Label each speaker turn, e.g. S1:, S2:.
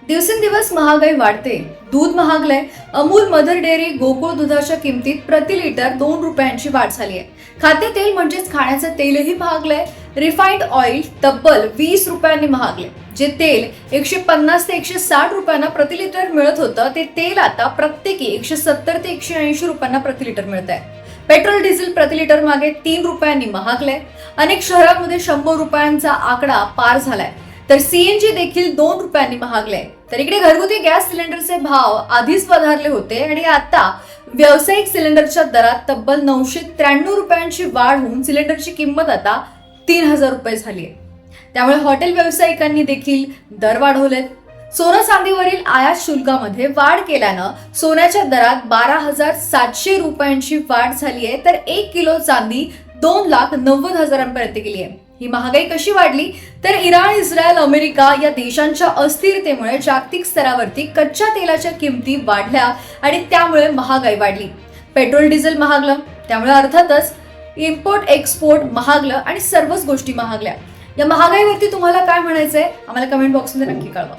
S1: दिवसेंदिवस महागाई वाढते. दूध महागलंय. अमूल, मदर डेअरी, गोकुळ दुधाच्या किमतीत प्रति लिटर 2 रुपयांची वाढ झाली आहे. खाद्यतेल म्हणजेच खाण्याचं तेलही महागलंय. रिफाइंड ऑइल तब्बल 20 रुपयांनी महागले. जे तेल 150 ते 160 रुपयांना प्रति लिटर मिळत होतं ते तेल आता प्रत्येकी 170 ते 180 रुपयांना प्रति लिटर मिळत आहे. पेट्रोल डिझेल प्रति लिटर मागे 3 रुपयांनी महागलंय. अनेक शहरांमध्ये 100 रुपयांचा आकडा पार झालाय. तर सीएनजी देखील 2 रुपयांनी महागले. तर इकडे घरगुती गॅस सिलेंडरचे भाव आधीच वधारले होते आणि आता व्यावसायिक सिलेंडरच्या दरात तब्बल 993 रुपयांची वाढ होऊन सिलेंडरची किंमत आता 3000 रुपये झाली आहे. त्यामुळे हॉटेल व्यावसायिकांनी देखील दर वाढवलेत. सोनं चांदीवरील आयात शुल्कामध्ये वाढ केल्यानं सोन्याच्या दरात 12,700 रुपयांची वाढ झाली आहे. तर 1 किलो चांदी 2,90,000पर्यंत गेली आहे. ही महागाई कशी वाढली तर इराण, इस्रायल, अमेरिका या देशांच्या अस्थिरतेमुळे जागतिक स्तरावरती कच्च्या तेलाच्या किमती वाढल्या आणि त्यामुळे महागाई वाढली. पेट्रोल डिझेल महागलं, त्यामुळे अर्थातच इम्पोर्ट एक्सपोर्ट महागलं आणि सर्वच गोष्टी महागल्या. या महागाईवरती तुम्हाला काय म्हणायचंय आम्हाला कमेंट बॉक्समध्ये नक्की कळवा.